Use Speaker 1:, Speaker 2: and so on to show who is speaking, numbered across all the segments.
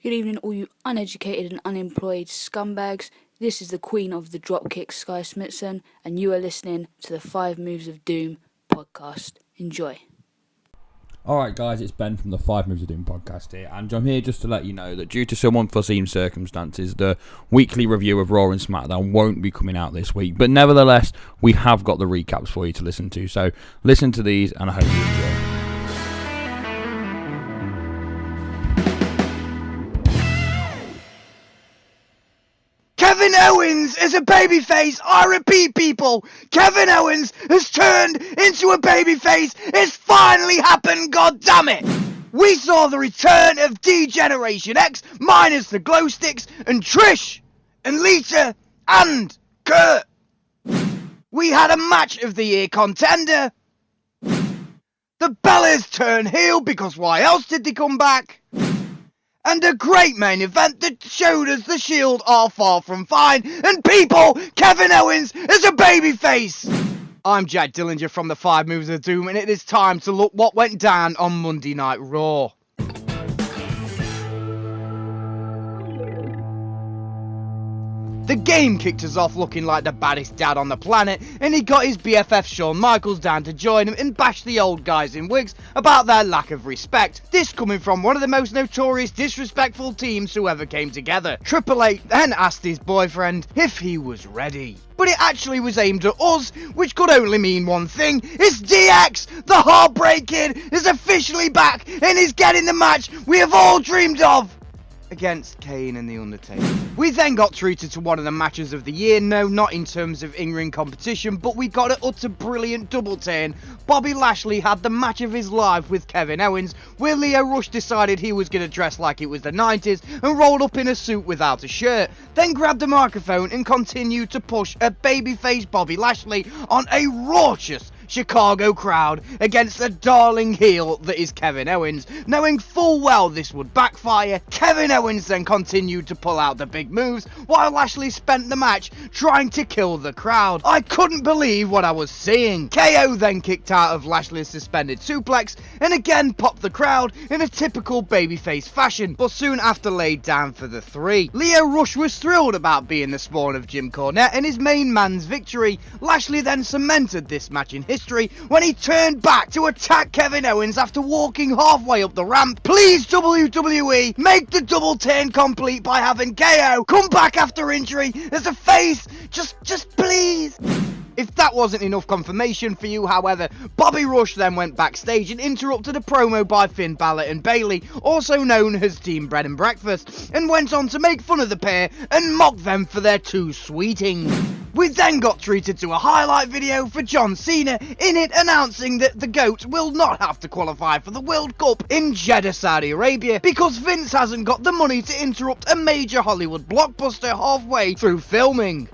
Speaker 1: Good evening, all you uneducated and unemployed scumbags. This is the Queen of the Dropkick, Sky Smithson, and you are listening to the 5 Moves of Doom podcast. Enjoy.
Speaker 2: Alright guys, it's Ben from the 5 Moves of Doom podcast here, and I'm here just to let you know that due to some unforeseen circumstances, the weekly review of Raw and SmackDown won't be coming out this week, but nevertheless, we have got the recaps for you to listen to, so listen to these and I hope you enjoy.
Speaker 3: Kevin Owens is a babyface. I repeat, people, Kevin Owens has turned into a babyface. It's finally happened, goddammit! We saw the return of D-Generation X minus the glow sticks and Trish and Lita and Kurt. We had a match of the year contender. The Bellas turn heel because why else did they come back? And a great main event that showed us the Shield are far from fine. And people, Kevin Owens is a babyface. I'm Jack Dillinger from the 5 Moves of Doom, and it is time to look what went down on Monday Night Raw. The game kicked us off looking like the baddest dad on the planet, and he got his BFF Shawn Michaels down to join him and bash the old guys in wigs about their lack of respect. This coming from one of the most notorious disrespectful teams who ever came together. Triple H then asked his boyfriend if he was ready. But it actually was aimed at us, which could only mean one thing. It's DX! The Heartbreak Kid is officially back and is getting the match we have all dreamed of against Kane and The Undertaker. We then got treated to one of the matches of the year. No, not in terms of in-ring competition, but we got an utter brilliant double turn. Bobby Lashley had the match of his life with Kevin Owens, where Leo Rush decided he was going to dress like it was the 90s and rolled up in a suit without a shirt, then grabbed a microphone and continued to push a babyface Bobby Lashley on a raucous Chicago crowd against the darling heel that is Kevin Owens. Knowing full well this would backfire, Kevin Owens then continued to pull out the big moves while Lashley spent the match trying to kill the crowd. I couldn't believe what I was seeing. KO then kicked out of Lashley's suspended suplex and again popped the crowd in a typical babyface fashion, but soon after laid down for the 3. Leo Rush was thrilled about being the spawn of Jim Cornette and his main man's victory. Lashley then cemented this match in history when he turned back to attack Kevin Owens after walking halfway up the ramp. Please, WWE, make the double turn complete by having KO come back after injury as a face. Just please. If that wasn't enough confirmation for you, however, Bobby Rush then went backstage and interrupted a promo by Finn Balor and Bayley, also known as Team Bread and Breakfast, and went on to make fun of the pair and mock them for their too sweeting. We then got treated to a highlight video for John Cena, in it announcing that the GOAT will not have to qualify for the World Cup in Jeddah, Saudi Arabia, because Vince hasn't got the money to interrupt a major Hollywood blockbuster halfway through filming.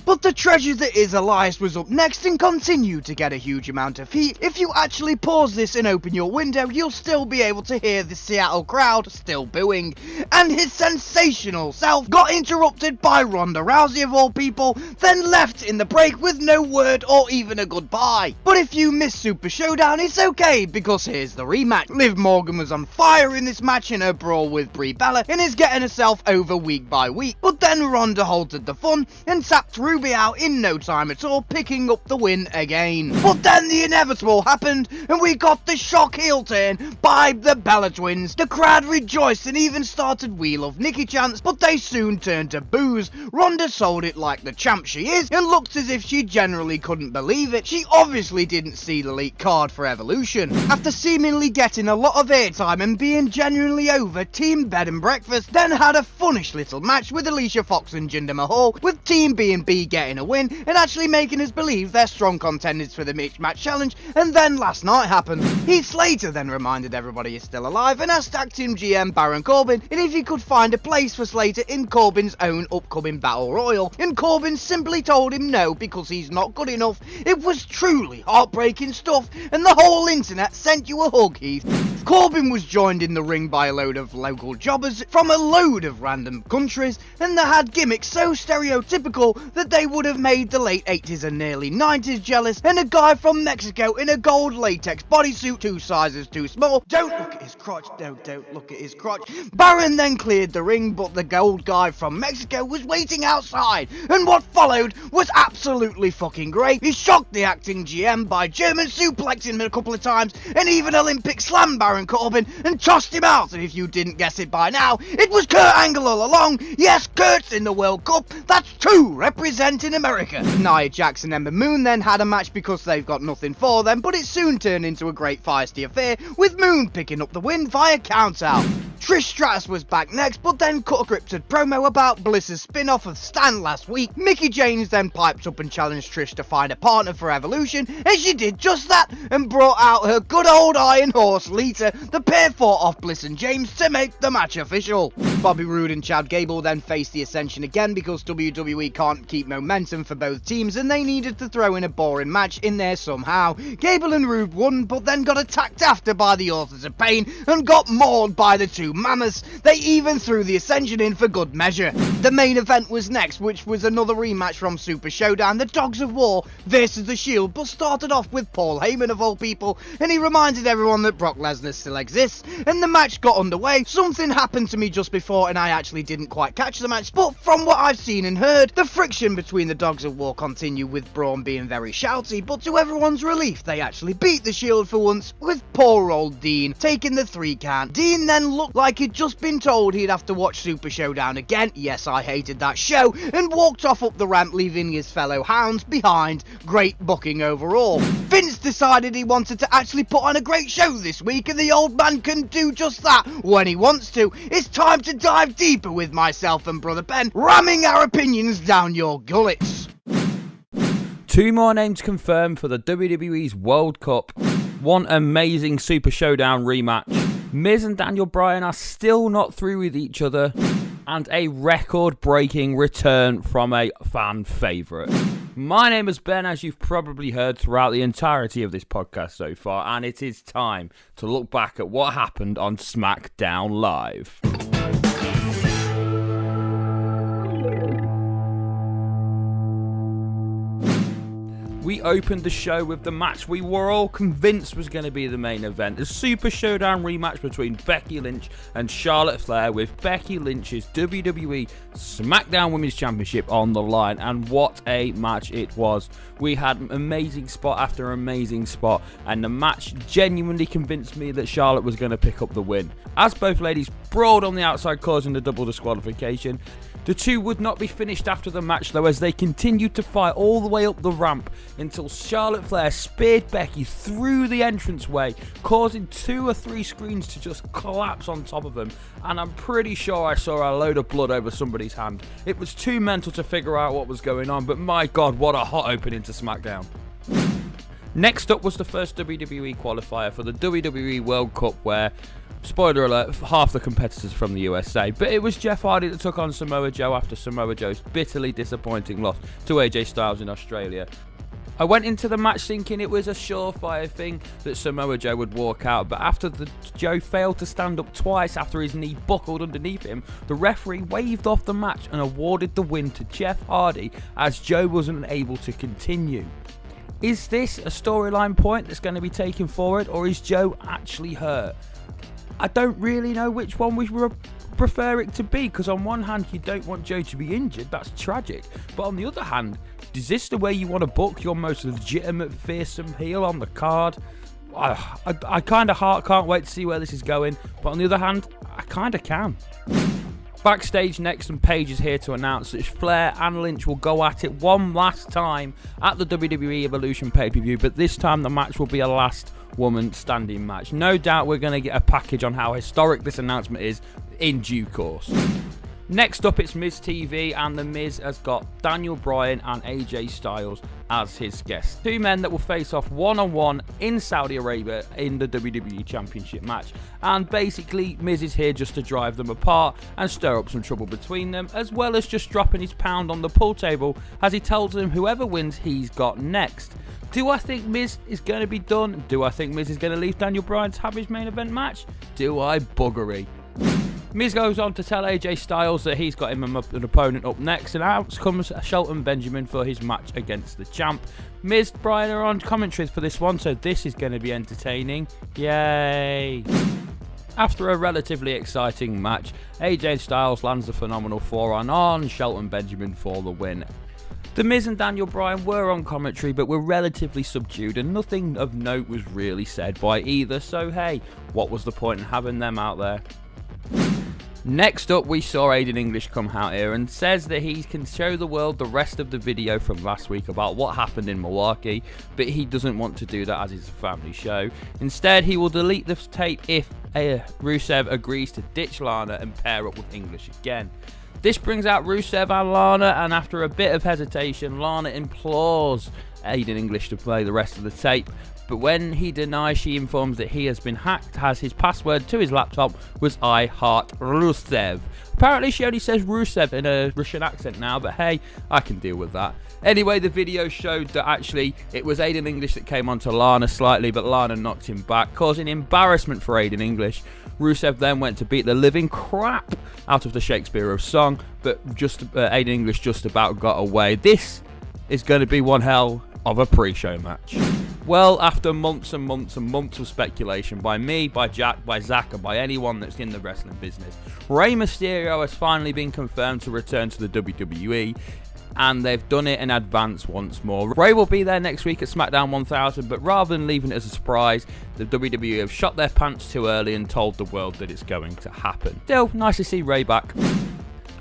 Speaker 3: But the treasure that is Elias was up next and continued to get a huge amount of heat. If you actually pause this and open your window, you'll still be able to hear the Seattle crowd still booing. And his sensational self got interrupted by Ronda Rousey of all people, then left in the break with no word or even a goodbye. But if you missed Super Showdown, it's okay, because here's the rematch. Liv Morgan was on fire in this match in her brawl with Brie Bella and is getting herself over week by week. But then Ronda halted the fun and tapped Ruby out in no time at all, picking up the win again. But then the inevitable happened and we got the shock heel turn by the Bella Twins. The crowd rejoiced and even started We Love Nikki chants, but they soon turned to boos. Ronda sold it like the champ she is and looked as if she generally couldn't believe it. She obviously didn't see the leaked card for Evolution. After seemingly getting a lot of airtime and being genuinely over, Team Bed and Breakfast then had a funnish little match with Alicia Fox and Jinder Mahal, with Team B&B getting a win and actually making us believe they're strong contenders for the Mixed Match Challenge. And then last night happened. Heath Slater then reminded everybody he's still alive and asked Tag Team GM Baron Corbin if he could find a place for Slater in Corbin's own upcoming Battle Royal, and Corbin simply told him no because he's not good enough. It was truly heartbreaking stuff and the whole internet sent you a hug, Heath. Corbin was joined in the ring by a load of local jobbers from a load of random countries, and they had gimmicks so stereotypical that they would have made the late 80s and early 90s jealous, and a guy from Mexico in a gold latex bodysuit 2 sizes too small. Don't look at his crotch, don't look at his crotch. Baron then cleared the ring, but the gold guy from Mexico was waiting outside, and what followed was absolutely fucking great. He shocked the acting GM by German suplexing him a couple of times, and even Olympic slam Baron Corbin and tossed him out. And if you didn't guess it by now, it was Kurt Angle all along. Yes, Kurt's in the World Cup. That's 2 representing America. Nia Jax and Ember Moon then had a match because they've got nothing for them, but it soon turned into a great feisty affair, with Moon picking up the win via countout. Trish Stratus was back next, but then cut a scripted promo about Bliss's spin-off of Stan last week. Mickie James then piped up and challenged Trish to find a partner for Evolution, and she did just that, and brought out her good old Iron Horse Lita. The pair fought off Bliss and James to make the match official. Bobby Roode and Chad Gable then faced the Ascension again because WWE can't keep momentum for both teams, and they needed to throw in a boring match in there somehow. Gable and Roode won, but then got attacked after by the Authors of Pain and got mauled by the 2 mammoths. They even threw the Ascension in for good measure. The main event was next, which was another rematch from Super Showdown, the Dogs of War versus the Shield, but started off with Paul Heyman of all people, and he reminded everyone that Brock Lesnar still exists, and the match got underway. Something happened to me just before, and I actually didn't quite catch the match, but from what I've seen and heard, the friction between the Dogs of War continued, with Braun being very shouty, but to everyone's relief, they actually beat the Shield for once, with poor old Dean taking the 3 count. Dean then looked like he'd just been told he'd have to watch Super Showdown again. Yes, I hated that show, and walked off up the ramp, leaving his fellow hounds behind. Great booking overall. Vince decided he wanted to actually put on a great show this week, and the old man can do just that when he wants to. It's time to dive deeper with myself and Brother Ben, ramming our opinions down your gullets.
Speaker 2: 2 more names confirmed for the WWE's World Cup. One amazing Super Showdown rematch. Miz and Daniel Bryan are still not through with each other. And a record-breaking return from a fan favourite. My name is Ben, as you've probably heard throughout the entirety of this podcast so far, and it is time to look back at what happened on SmackDown Live. We opened the show with the match we were all convinced was going to be the main event. A Super Showdown rematch between Becky Lynch and Charlotte Flair, with Becky Lynch's WWE SmackDown Women's Championship on the line. And what a match it was. We had amazing spot after amazing spot, and the match genuinely convinced me that Charlotte was going to pick up the win. As both ladies brawled on the outside, causing the double disqualification. The 2 would not be finished after the match though, as they continued to fight all the way up the ramp until Charlotte Flair speared Becky through the entranceway, causing 2 or 3 screens to just collapse on top of them, and I'm pretty sure I saw a load of blood over somebody's hand. It was too mental to figure out what was going on, but my god, what a hot opening to SmackDown. Next up was the first WWE qualifier for the WWE World Cup, where, spoiler alert, half the competitors from the USA, but it was Jeff Hardy that took on Samoa Joe after Samoa Joe's bitterly disappointing loss to AJ Styles in Australia. I went into the match thinking it was a surefire thing that Samoa Joe would walk out, but after Joe failed to stand up twice after his knee buckled underneath him, the referee waved off the match and awarded the win to Jeff Hardy, as Joe wasn't able to continue. Is this a storyline point that's going to be taken forward, or is Joe actually hurt? I don't really know which one we prefer it to be, because on one hand you don't want Joe to be injured, that's tragic, but on the other hand, is this the way you want to book your most legitimate fearsome heel on the card? I kind of can't wait to see where this is going, but on the other hand, I kind of can. Backstage next, and Paige is here to announce that Flair and Lynch will go at it one last time at the WWE Evolution pay-per-view, but this time the match will be a last woman standing match. No doubt we're going to get a package on how historic this announcement is in due course. Next up, it's Miz TV, and The Miz has got Daniel Bryan and AJ Styles as his guests. 2 men that will face off one-on-one in Saudi Arabia in the WWE Championship match. And basically, Miz is here just to drive them apart and stir up some trouble between them, as well as just dropping his pound on the pool table as he tells them whoever wins, he's got next. Do I think Miz is going to be done? Do I think Miz is going to leave Daniel Bryan to have his main event match? Do I buggery? Miz goes on to tell AJ Styles that he's got him an opponent up next, and out comes Shelton Benjamin for his match against the champ. Miz, Bryan are on commentary for this one, so this is going to be entertaining. Yay! After a relatively exciting match, AJ Styles lands a phenomenal forearm on Shelton Benjamin for the win. The Miz and Daniel Bryan were on commentary, but were relatively subdued, and nothing of note was really said by either, so hey, what was the point in having them out there? Next up, we saw Aiden English come out here and says that he can show the world the rest of the video from last week about what happened in Milwaukee, but he doesn't want to do that as it's a family show. Instead, he will delete the tape if Rusev agrees to ditch Lana and pair up with English again. This brings out Rusev and Lana, and after a bit of hesitation, Lana implores Aiden English to play the rest of the tape. But when he denies, she informs that he has been hacked, as his password to his laptop was I heart Rusev. Apparently she only says Rusev in a Russian accent now, but hey, I can deal with that. Anyway, the video showed that actually it was Aiden English that came onto Lana slightly, but Lana knocked him back, causing embarrassment for Aiden English. Rusev then went to beat the living crap out of the Shakespeare of Song, but Aiden English just about got away. This is going to be one hell of a pre-show match. Well, after months and months and months of speculation by me, by Jack, by Zach, and by anyone that's in the wrestling business, Rey Mysterio has finally been confirmed to return to the WWE, and they've done it in advance once more. Rey will be there next week at SmackDown 1000, but rather than leaving it as a surprise, the WWE have shot their pants too early and told the world that it's going to happen. Still, nice to see Rey back.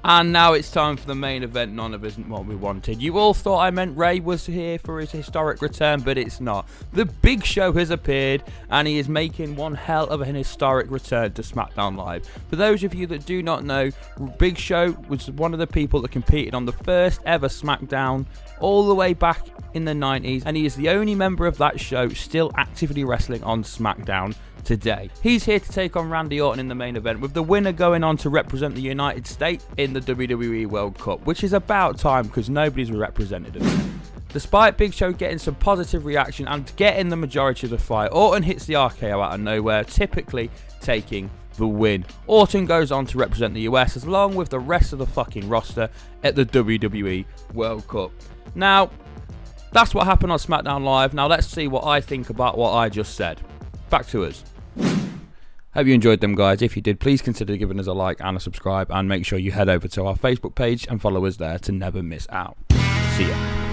Speaker 2: And now it's time for the main event. None of it isn't what we wanted. You all thought I meant Rey was here for his historic return, but it's not. The Big Show has appeared, and he is making one hell of an historic return to SmackDown Live. For those of you that do not know, Big Show was one of the people that competed on the first ever SmackDown all the way back in the 90s, and he is the only member of that show still actively wrestling on SmackDown today. He's here to take on Randy Orton in the main event, with the winner going on to represent the United States in the WWE World Cup, which is about time because nobody's represented him. Despite Big Show getting some positive reaction and getting the majority of the fight, Orton hits the RKO out of nowhere, typically taking the win. Orton goes on to represent the US along with the rest of the fucking roster at the WWE World Cup. Now, that's what happened on SmackDown Live. Now let's see what I think about what I just said. Back to us. Hope you enjoyed them, guys. If you did, please consider giving us a like and a subscribe, and make sure you head over to our Facebook page and follow us there to never miss out. See ya.